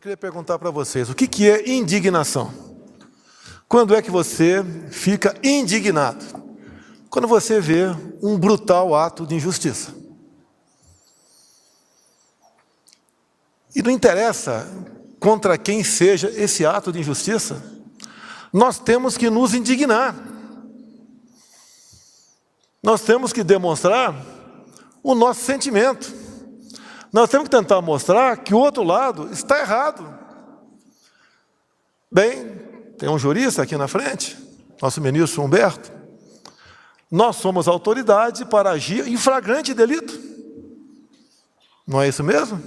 eu queria perguntar para vocês, o que é indignação? Quando é que você fica indignado? Quando você vê um brutal ato de injustiça. E não interessa contra quem seja esse ato de injustiça, nós temos que nos indignar. Nós temos que demonstrar o nosso sentimento. Nós temos que tentar mostrar que o outro lado está errado. Bem, tem um jurista aqui na frente, nosso ministro Humberto. Nós somos autoridade para agir em flagrante delito. Não é isso mesmo?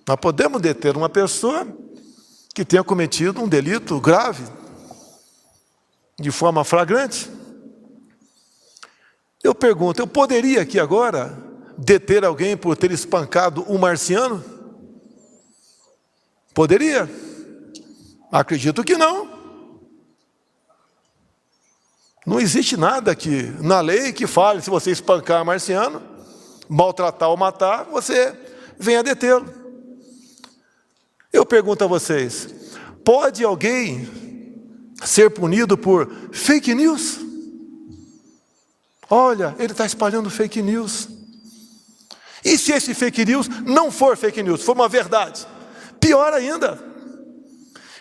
Nós podemos deter uma pessoa que tenha cometido um delito grave, de forma flagrante. Eu pergunto, eu poderia aqui agora deter alguém por ter espancado um marciano? Poderia? Acredito que não. Não existe nada aqui na lei que fale, se você espancar marciano, maltratar ou matar, você venha detê-lo. Eu pergunto a vocês, pode alguém ser punido por fake news? Olha, ele está espalhando fake news. E se esse fake news não for fake news, for uma verdade? Pior ainda.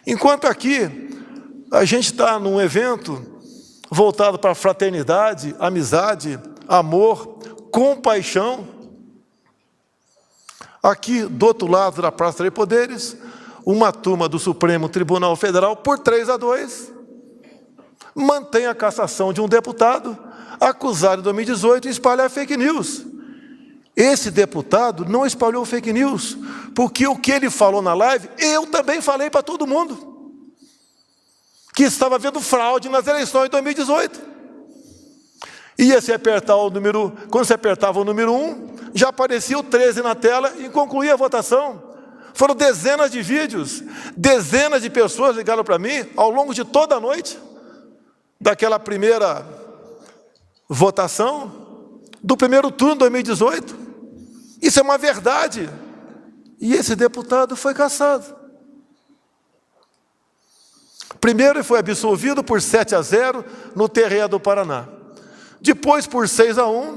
Enquanto aqui a gente está num evento voltado para fraternidade, amizade, amor, compaixão. Aqui, do outro lado da Praça dos Três Poderes, uma turma do Supremo Tribunal Federal, por 3-2, mantém a cassação de um deputado acusado em 2018 de espalhar fake news. Esse deputado não espalhou fake news, porque o que ele falou na live, eu também falei para todo mundo, que estava havendo fraude nas eleições de 2018. Ia se apertar o número, quando se apertava o número 1, já aparecia o 13 na tela e concluía a votação. Foram dezenas de vídeos, dezenas de pessoas ligaram para mim ao longo de toda a noite, daquela primeira votação, do primeiro turno de 2018. Isso é uma verdade. E esse deputado foi cassado. Primeiro ele foi absolvido por 7-0 no TRE do Paraná. Depois, por 6-1,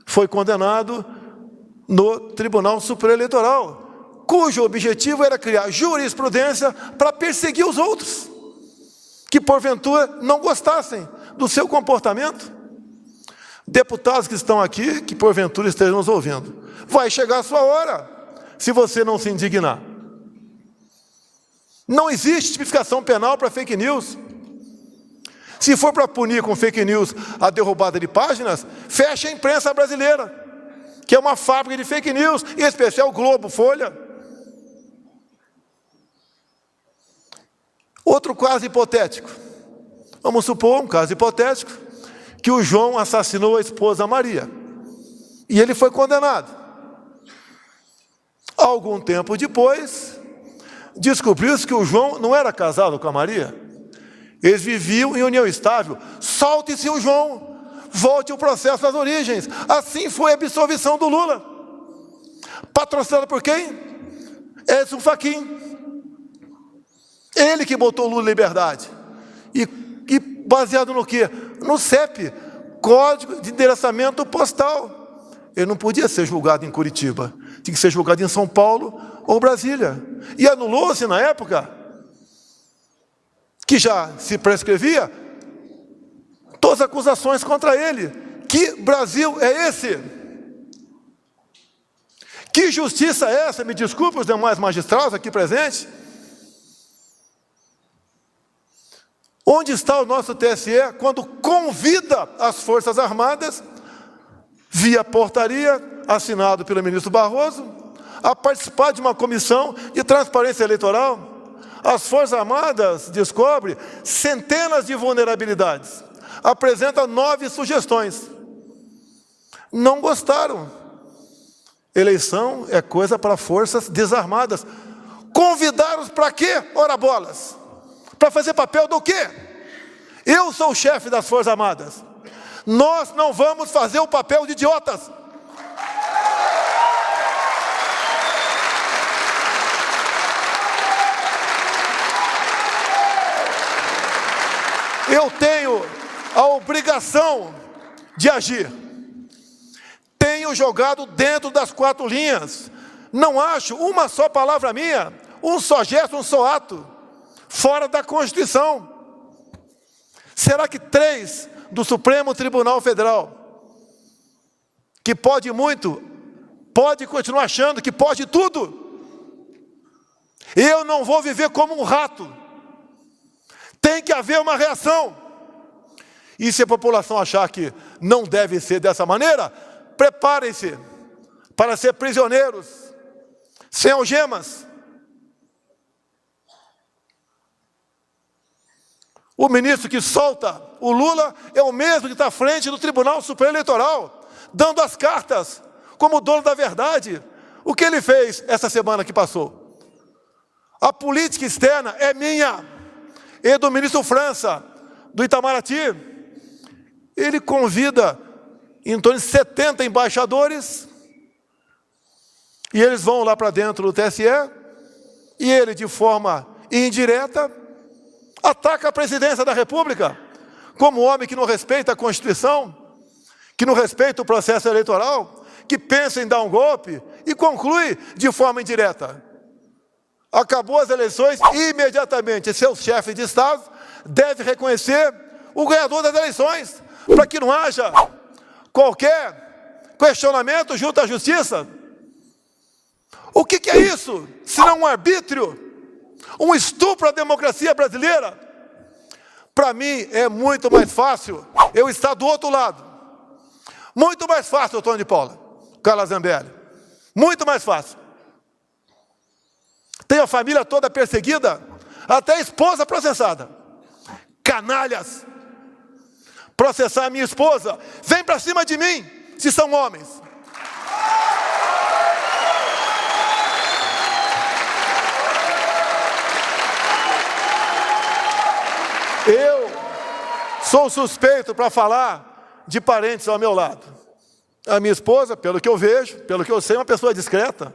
foi condenado no Tribunal Superior Eleitoral, cujo objetivo era criar jurisprudência para perseguir os outros, que porventura não gostassem do seu comportamento. Deputados que estão aqui, que porventura estejam nos ouvindo, vai chegar a sua hora, se você não se indignar. Não existe tipificação penal para fake news. Se for para punir com fake news a derrubada de páginas, fecha a imprensa brasileira, que é uma fábrica de fake news, em especial Globo, Folha. Outro caso hipotético. Vamos supor um caso hipotético, que o João assassinou a esposa Maria. E ele foi condenado. Algum tempo depois, descobriu-se que o João não era casado com a Maria. Eles viviam em união estável. Solte-se o João, volte o processo às origens. Assim foi a absolvição do Lula. Patrocinado por quem? Edson Fachin. Ele que botou o Lula em liberdade. E baseado no quê? No CEP, Código de Endereçamento Postal. Ele não podia ser julgado em Curitiba. Tinha que ser julgado em São Paulo ou Brasília. E anulou-se na época, que já se prescrevia, todas as acusações contra ele. Que Brasil é esse? Que justiça é essa? Me desculpe os demais magistrados aqui presentes. Onde está o nosso TSE quando convida as Forças Armadas, via portaria, assinado pelo ministro Barroso, a participar de uma comissão de transparência eleitoral? As Forças Armadas descobrem centenas de vulnerabilidades, apresentam 9 sugestões. Não gostaram. Eleição é coisa para forças desarmadas. Convidaram-os para quê? Ora bolas. Para fazer papel do quê? Eu sou o chefe das Forças Armadas. Nós não vamos fazer o papel de idiotas. Eu tenho a obrigação de agir. Tenho jogado dentro das 4 linhas. Não acho uma só palavra minha, um só gesto, um só ato, fora da Constituição. Será que 3 do Supremo Tribunal Federal, que pode muito, pode continuar achando que pode tudo? Eu não vou viver como um rato. Tem que haver uma reação. E se a população achar que não deve ser dessa maneira, preparem-se para ser prisioneiros, sem algemas. O ministro que solta o Lula é o mesmo que está à frente do Tribunal Superior Eleitoral, dando as cartas como dono da verdade. O que ele fez essa semana que passou? A política externa é minha e do ministro França, do Itamaraty. Ele convida em torno de 70 embaixadores e eles vão lá para dentro do TSE e ele, de forma indireta, ataca a presidência da República como homem que não respeita a Constituição, que não respeita o processo eleitoral, que pensa em dar um golpe e conclui de forma indireta. Acabou as eleições, imediatamente seu chefe de Estado deve reconhecer o ganhador das eleições, para que não haja qualquer questionamento junto à justiça. O que é isso, se não um arbítrio? Um estupro à democracia brasileira? Para mim é muito mais fácil eu estar do outro lado. Muito mais fácil, Antônio de Paula, Carla Zambelli. Muito mais fácil. Tem a família toda perseguida, até a esposa processada. Canalhas! Processar a minha esposa, vem para cima de mim, se são homens. Eu sou suspeito para falar de parentes ao meu lado. A minha esposa, pelo que eu vejo, pelo que eu sei, é uma pessoa discreta,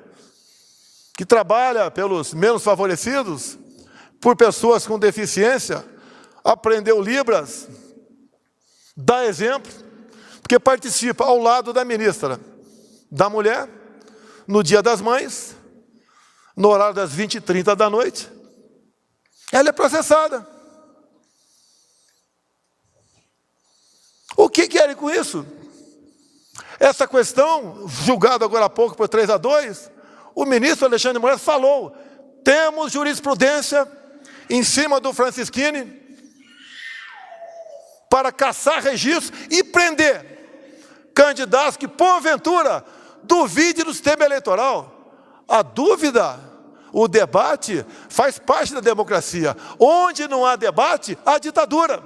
que trabalha pelos menos favorecidos, por pessoas com deficiência, aprendeu Libras, dá exemplo, porque participa ao lado da ministra da Mulher, no Dia das Mães, no horário das 20h30 da noite. Ela é processada. O que querem com isso? Essa questão, julgada agora há pouco por 3-2, o ministro Alexandre de Moraes falou: temos jurisprudência em cima do Francisquini para caçar registros e prender candidatos que, porventura, duvidem do sistema eleitoral. A dúvida, o debate, faz parte da democracia. Onde não há debate, há ditadura.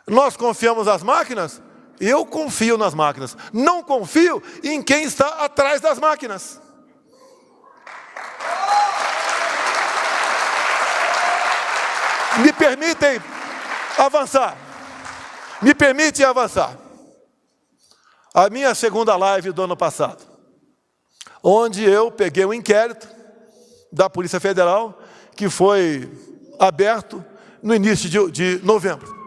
Nós confiamos nas máquinas? Eu confio nas máquinas. Não confio em quem está atrás das máquinas. Me permitem avançar. Me permitem avançar. A minha segunda live do ano passado, onde eu peguei um inquérito da Polícia Federal, que foi aberto no início de novembro.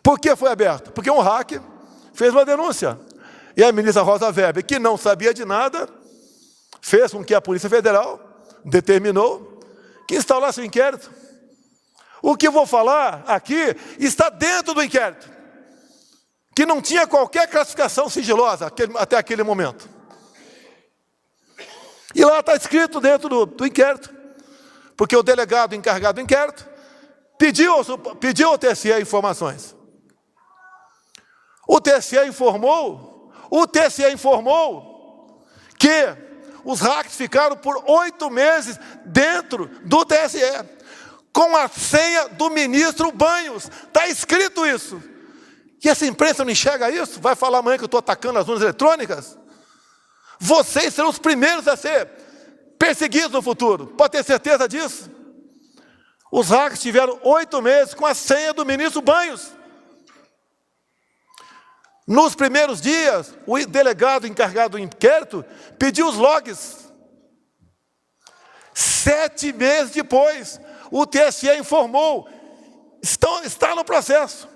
Por que foi aberto? Porque um hacker fez uma denúncia. E a ministra Rosa Weber, que não sabia de nada, fez com que a Polícia Federal determinou que instalasse o inquérito. O que eu vou falar aqui está dentro do inquérito, que não tinha qualquer classificação sigilosa até aquele momento. E lá está escrito dentro do inquérito, porque o delegado encarregado do inquérito pediu ao TSE informações. O TSE informou que os hackers ficaram por 8 meses dentro do TSE, com a senha do ministro Banhos. Está escrito isso. E essa imprensa não enxerga isso? Vai falar amanhã que eu estou atacando as urnas eletrônicas? Vocês serão os primeiros a ser perseguidos no futuro. Pode ter certeza disso. Os hackers tiveram 8 meses com a senha do ministro Banhos. Nos primeiros dias, o delegado encarregado do inquérito pediu os logs. 7 meses depois, o TSE informou, está no processo,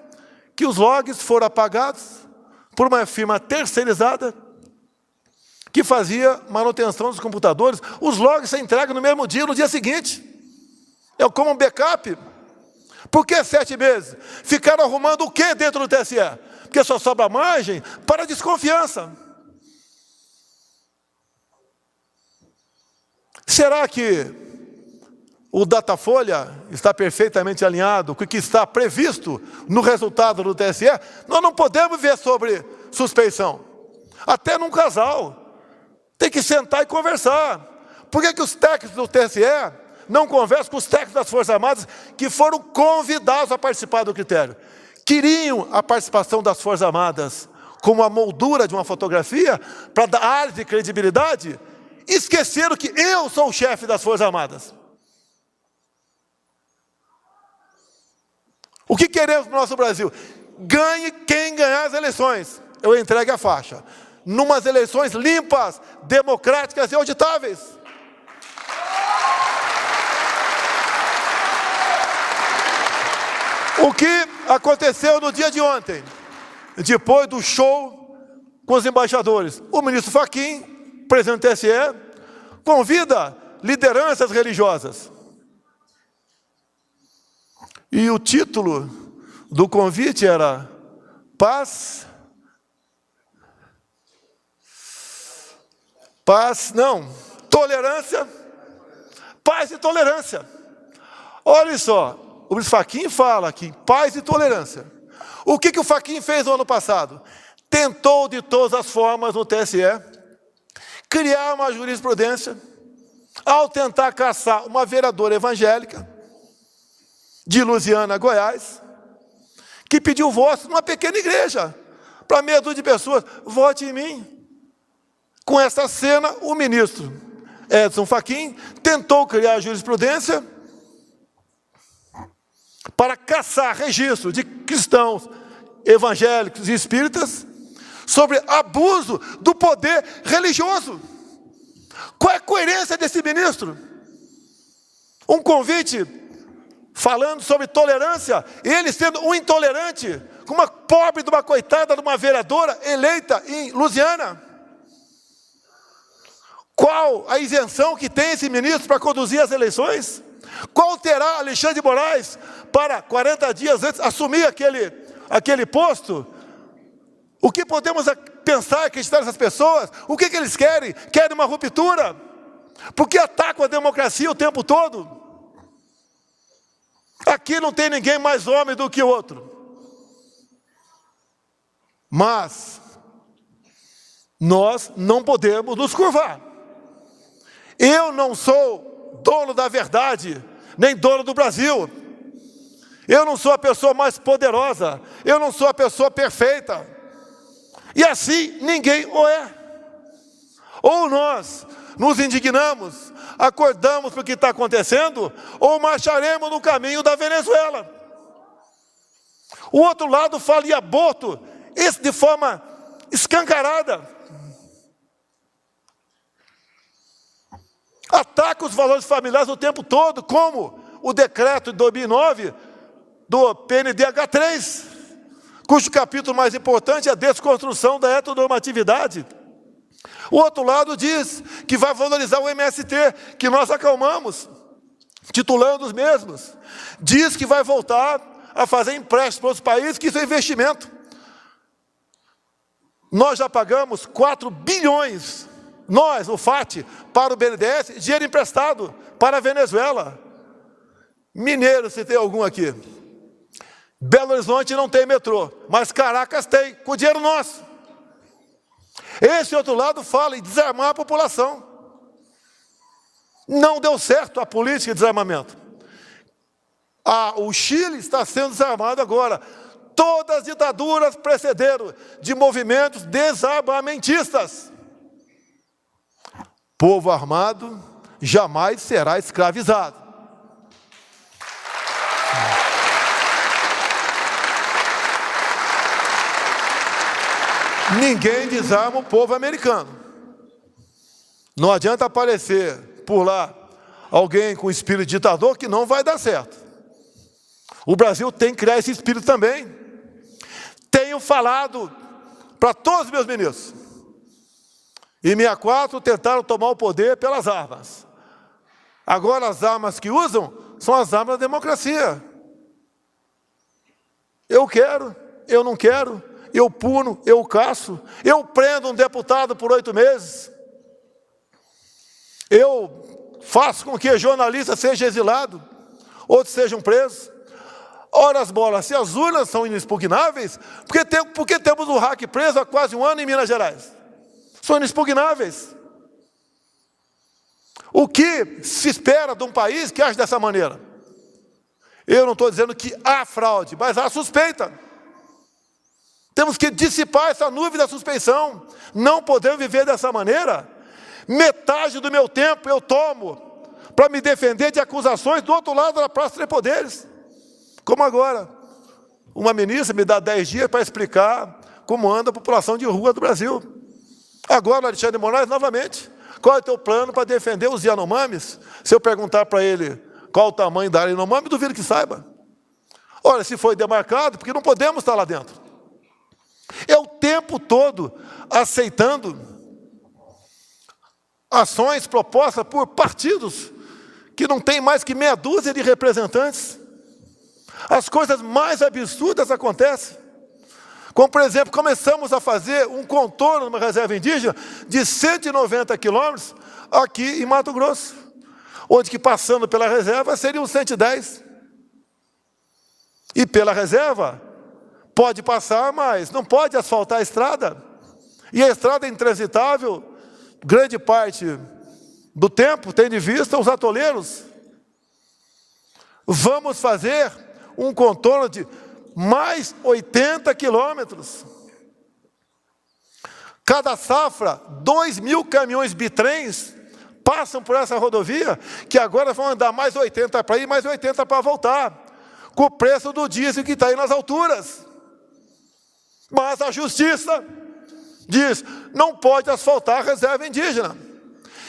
que os logs foram apagados por uma firma terceirizada que fazia manutenção dos computadores. Os logs são entregues no mesmo dia, no dia seguinte. É como um backup. Por que 7 meses? Ficaram arrumando o que dentro do TSE? Porque só sobra margem para desconfiança. Será que o Datafolha está perfeitamente alinhado com o que está previsto no resultado do TSE? Nós não podemos ver sobre suspeição. Até num casal. Tem que sentar e conversar. Por que os técnicos do TSE não conversam com os técnicos das Forças Armadas que foram convidados a participar do critério? Queriam a participação das Forças Armadas como a moldura de uma fotografia para dar ar de credibilidade. Esqueceram que eu sou o chefe das Forças Armadas. O que queremos no nosso Brasil? Ganhe quem ganhar as eleições. Eu entregue a faixa. Numas eleições limpas, democráticas e auditáveis. O que aconteceu no dia de ontem? Depois do show com os embaixadores, o ministro Fachin, presidente do TSE, convida lideranças religiosas. E o título do convite era tolerância, paz e tolerância. Olha só, o ministro Fachin fala aqui, paz e tolerância. O que o Fachin fez no ano passado? Tentou de todas as formas no TSE criar uma jurisprudência ao tentar caçar uma vereadora evangélica de Lusiânia, Goiás, que pediu voto numa pequena igreja para meia dúzia de pessoas. Vote em mim. Com essa cena, o ministro Edson Fachin tentou criar a jurisprudência para caçar registro de cristãos, evangélicos e espíritas sobre abuso do poder religioso. Qual é a coerência desse ministro? Um convite falando sobre tolerância, ele sendo um intolerante, com uma pobre de uma coitada de uma vereadora eleita em Lusiânia. Qual a isenção que tem esse ministro para conduzir as eleições? Qual terá Alexandre de Moraes para 40 dias antes assumir aquele posto? O que podemos pensar, acreditar nessas pessoas? O que eles querem? Querem uma ruptura? Porque atacam a democracia o tempo todo? Aqui não tem ninguém mais homem do que o outro. Mas nós não podemos nos curvar. Eu não sou dono da verdade, nem dono do Brasil. Eu não sou a pessoa mais poderosa. Eu não sou a pessoa perfeita. E assim ninguém o é. Ou nós nos indignamos, acordamos para o que está acontecendo, ou marcharemos no caminho da Venezuela. O outro lado fala em aborto, esse de forma escancarada. Ataca os valores familiares o tempo todo, como o decreto de 2009 do PNDH3, cujo capítulo mais importante é a desconstrução da heteronormatividade. O outro lado diz que vai valorizar o MST, que nós acalmamos, titulando os mesmos. Diz que vai voltar a fazer empréstimos para os países, que isso é investimento. Nós já pagamos 4 bilhões, nós, o FAT, para o BNDES, dinheiro emprestado para a Venezuela. Mineiro, se tem algum aqui. Belo Horizonte não tem metrô, mas Caracas tem, com dinheiro nosso. Esse outro lado fala em desarmar a população. Não deu certo a política de desarmamento. O Chile está sendo desarmado agora. Todas as ditaduras precederam de movimentos desarmamentistas. Povo armado jamais será escravizado. Ninguém desarma o povo americano. Não adianta aparecer por lá alguém com espírito ditador, que não vai dar certo. O Brasil tem que criar esse espírito também. Tenho falado para todos os meus ministros. Em 64 tentaram tomar o poder pelas armas. Agora as armas que usam são as armas da democracia. Eu quero, eu não quero, eu puno, eu caço, eu prendo um deputado por 8 meses. Eu faço com que jornalista seja exilado, outros sejam presos. Ora as bolas, se as urnas são inexpugnáveis, por que temos o hack preso há quase 1 ano em Minas Gerais? São inexpugnáveis. O que se espera de um país que age dessa maneira? Eu não estou dizendo que há fraude, mas há suspeita. Temos que dissipar essa nuvem da suspeição. Não podemos viver dessa maneira. Metade do meu tempo eu tomo para me defender de acusações do outro lado da Praça dos Poderes. Como agora, uma ministra me dá 10 dias para explicar como anda a população de rua do Brasil. Agora, Alexandre de Moraes, novamente, qual é o teu plano para defender os Yanomamis? Se eu perguntar para ele qual o tamanho da área Yanomami, duvido que saiba. Olha, se foi demarcado, porque não podemos estar lá dentro. É o tempo todo aceitando ações propostas por partidos que não tem mais que meia dúzia de representantes. As coisas mais absurdas acontecem. Como, por exemplo, começamos a fazer um contorno numa reserva indígena de 190 quilômetros aqui em Mato Grosso, onde que passando pela reserva seriam 110. E pela reserva pode passar, mas não pode asfaltar a estrada. E a estrada é intransitável, grande parte do tempo, tendo em vista os atoleiros. Vamos fazer um contorno de mais 80 quilômetros. Cada safra, 2.000 caminhões bitrens passam por essa rodovia, que agora vão andar mais 80 para ir, mais 80 para voltar, com o preço do diesel que está aí nas alturas. Mas a justiça diz, não pode asfaltar a reserva indígena.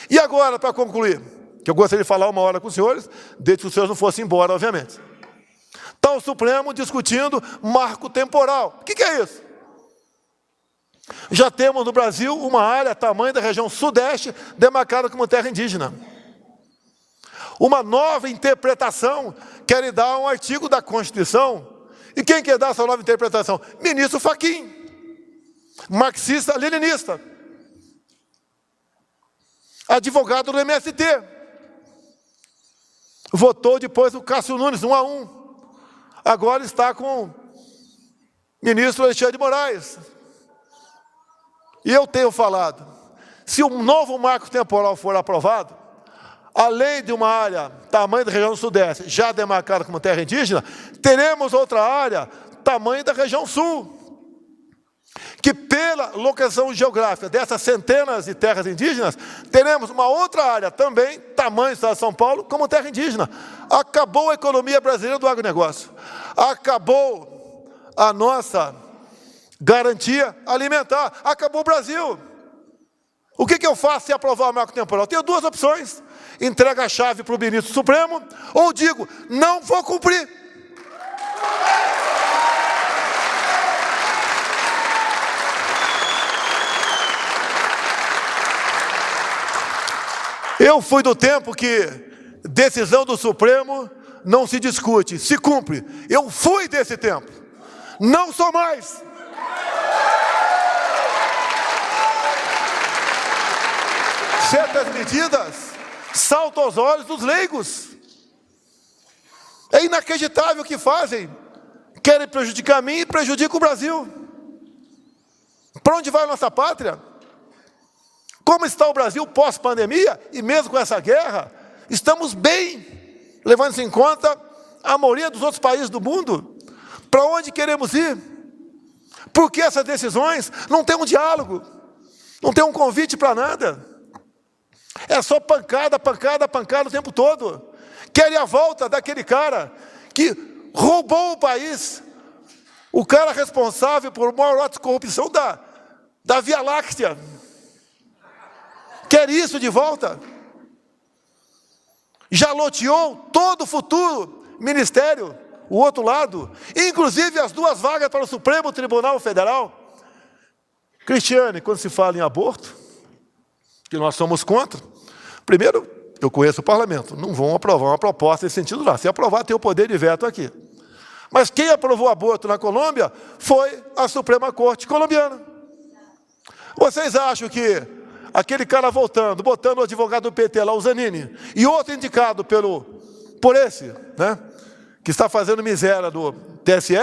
E agora, para concluir, que eu gostaria de falar 1 hora com os senhores, desde que os senhores não fossem embora, obviamente. Está o Supremo discutindo marco temporal. O que é isso? Já temos no Brasil uma área tamanho da região sudeste demarcada como terra indígena. Uma nova interpretação quer dar um artigo da Constituição. E quem quer dar essa nova interpretação? Ministro Fachin, marxista-leninista, advogado do MST. Votou depois o Cássio Nunes, 1-1. Agora está com o ministro Alexandre de Moraes. E eu tenho falado, se um novo marco temporal for aprovado, além de uma área tamanho da região sudeste, já demarcada como terra indígena, teremos outra área tamanho da região sul, que pela localização geográfica dessas centenas de terras indígenas, teremos uma outra área também, tamanho do estado de São Paulo, como terra indígena. Acabou a economia brasileira do agronegócio. Acabou a nossa garantia alimentar. Acabou o Brasil. O que eu faço se aprovar o marco temporal? Tenho 2 opções. Entrega a chave para o ministro Supremo, ou digo, não vou cumprir. Eu fui do tempo que decisão do Supremo não se discute, se cumpre. Eu fui desse tempo. Não sou mais. Certas medidas saltam aos olhos dos leigos. É inacreditável o que fazem. Querem prejudicar a mim e prejudicam o Brasil. Para onde vai a nossa pátria? Como está o Brasil pós-pandemia, e mesmo com essa guerra, estamos bem, levando-se em conta a maioria dos outros países do mundo. Para onde queremos ir? Por que essas decisões? Não tem um diálogo, não tem um convite para nada. É só pancada, pancada, pancada o tempo todo. Querem a volta daquele cara que roubou o país, o cara responsável por o maior ato de corrupção da Via Láctea. Quer isso de volta? já loteou todo o futuro ministério, o outro lado, inclusive as 2 vagas para o Supremo Tribunal Federal. Cristiane, quando se fala em aborto, que nós somos contra, primeiro, eu conheço o parlamento, não vão aprovar uma proposta nesse sentido lá. Se aprovar, tem o poder de veto aqui. Mas quem aprovou o aborto na Colômbia foi a Suprema Corte colombiana. Vocês acham que aquele cara botando o advogado do PT lá, o Zanini, e outro indicado por esse, né, que está fazendo miséria do TSE,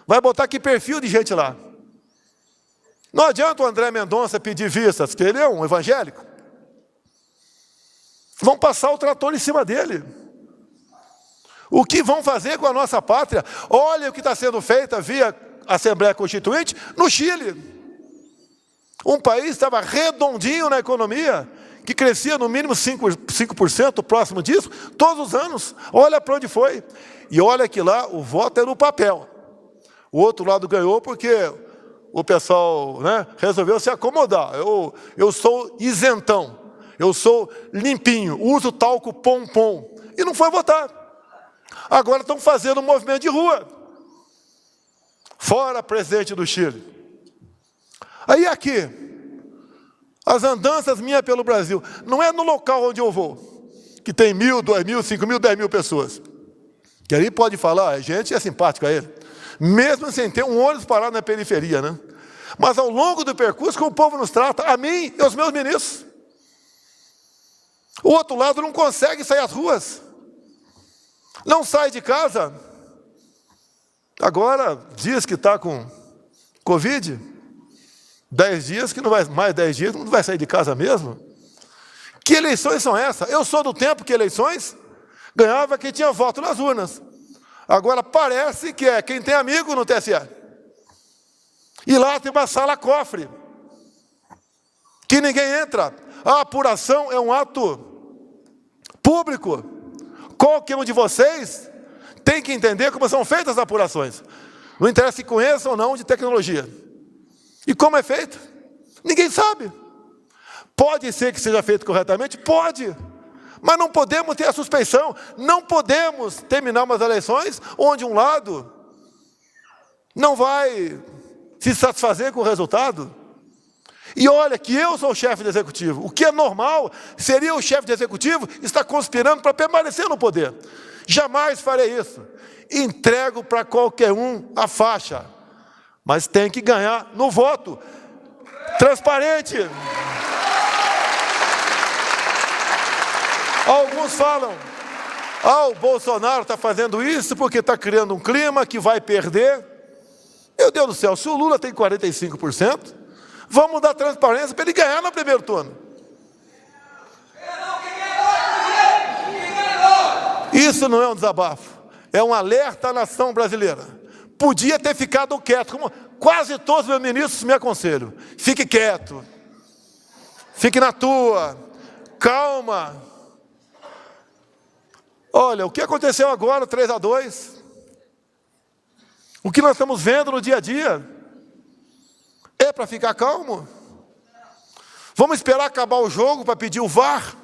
vai botar que perfil de gente lá? Não adianta o André Mendonça pedir vistas, que ele é um evangélico. Vão passar o trator em cima dele. O que vão fazer com a nossa pátria? Olha o que está sendo feito via Assembleia Constituinte no Chile. Um país estava redondinho na economia, que crescia no mínimo 5% próximo disso, todos os anos. Olha para onde foi. E olha que lá o voto é no papel. O outro lado ganhou porque o pessoal, né, resolveu se acomodar. Eu sou isentão, eu sou limpinho, uso talco pom-pom. E não foi votar. Agora estão fazendo um movimento de rua. Fora presidente do Chile. Aí aqui, as andanças minhas pelo Brasil, não é no local onde eu vou, que tem 1.000, 2.000, 5.000, 10.000 pessoas. Que ali pode falar, a gente é simpático a ele. Mesmo sem ter um ônibus parado na periferia, né? Mas ao longo do percurso, como o povo nos trata, a mim e aos meus ministros. O outro lado não consegue sair às ruas. Não sai de casa. Agora diz que está com Covid. 10 dias que não vai, mais 10 dias não vai sair de casa mesmo. Que eleições são essas? Eu sou do tempo que eleições ganhava quem tinha voto nas urnas. Agora parece que é quem tem amigo no TSE. E lá tem uma sala cofre, que ninguém entra. A apuração é um ato público. Qualquer um de vocês tem que entender como são feitas as apurações. Não interessa se conheçam ou não de tecnologia. E como é feito? Ninguém sabe. Pode ser que seja feito corretamente? Pode. Mas não podemos ter a suspeição. Não podemos terminar umas eleições onde um lado não vai se satisfazer com o resultado. E olha que eu sou o chefe do executivo. O que é normal seria o chefe do executivo estar conspirando para permanecer no poder. Jamais farei isso. Entrego para qualquer um a faixa. Mas tem que ganhar no voto. Transparente. Alguns falam, o Bolsonaro está fazendo isso porque está criando um clima que vai perder. Meu Deus do céu, se o Lula tem 45%, vamos dar transparência para ele ganhar no primeiro turno. Isso não é um desabafo, é um alerta à nação brasileira. Podia ter ficado quieto, como quase todos os meus ministros me aconselham. Fique quieto, fique na tua, calma. Olha, o que aconteceu agora, 3-2, o que nós estamos vendo no dia a dia, é para ficar calmo? Vamos esperar acabar o jogo para pedir o VAR?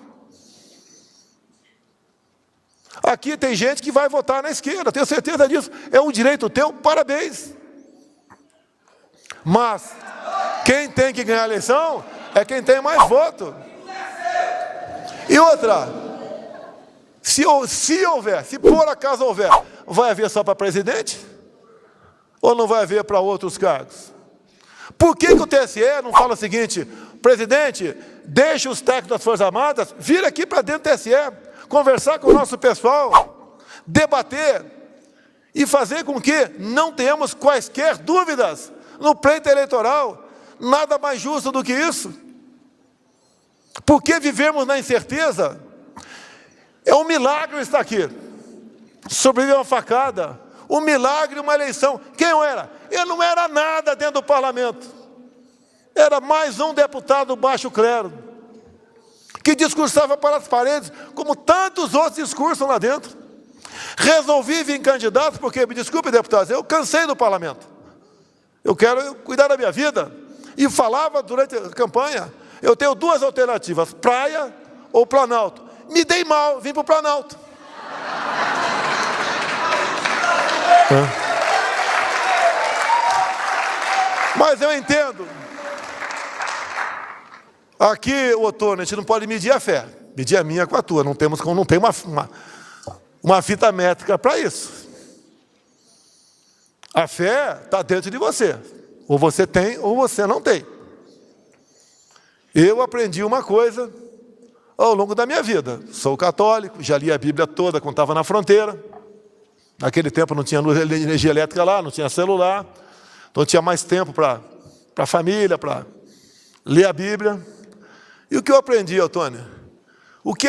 Aqui tem gente que vai votar na esquerda, tenho certeza disso. É um direito teu, parabéns. Mas quem tem que ganhar a eleição é quem tem mais voto. E outra, se houver, se por acaso houver, vai haver só para presidente? Ou não vai haver para outros cargos? Por que o TSE não fala o seguinte: presidente, deixe os técnicos das Forças Armadas vir aqui para dentro do TSE, conversar com o nosso pessoal, debater e fazer com que não tenhamos quaisquer dúvidas no pleito eleitoral? Nada mais justo do que isso. Por que vivemos na incerteza? É um milagre estar aqui. Sobreviver uma facada, um milagre, uma eleição. Quem eu era? Eu não era nada dentro do parlamento. Era mais um deputado baixo clero, que discursava para as paredes, como tantos outros discursam lá dentro. Resolvi vir candidato, porque, me desculpe, deputados, eu cansei do parlamento. Eu quero cuidar da minha vida. E falava durante a campanha, eu tenho 2 alternativas, praia ou Planalto. me dei mal, vim para o Planalto. Mas eu entendo. Aqui, Otônio, a gente não pode medir a fé. Medir a minha com a tua. Não tem uma fita métrica para isso. A fé está dentro de você. Ou você tem, ou você não tem. Eu aprendi uma coisa ao longo da minha vida. Sou católico, já li a Bíblia toda quando estava na fronteira. Naquele tempo não tinha energia elétrica lá, não tinha celular. Então tinha mais tempo para a família, para ler a Bíblia. E o que eu aprendi, Otônio? O que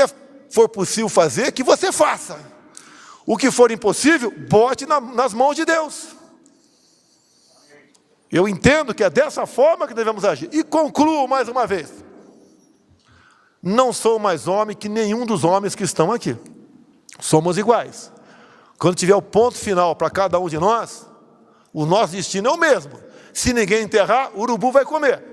for possível fazer, que você faça. O que for impossível, bote nas mãos de Deus. Eu entendo que é dessa forma que devemos agir. E concluo mais uma vez. Não sou mais homem que nenhum dos homens que estão aqui. Somos iguais. Quando tiver o ponto final para cada um de nós, o nosso destino é o mesmo. Se ninguém enterrar, o urubu vai comer.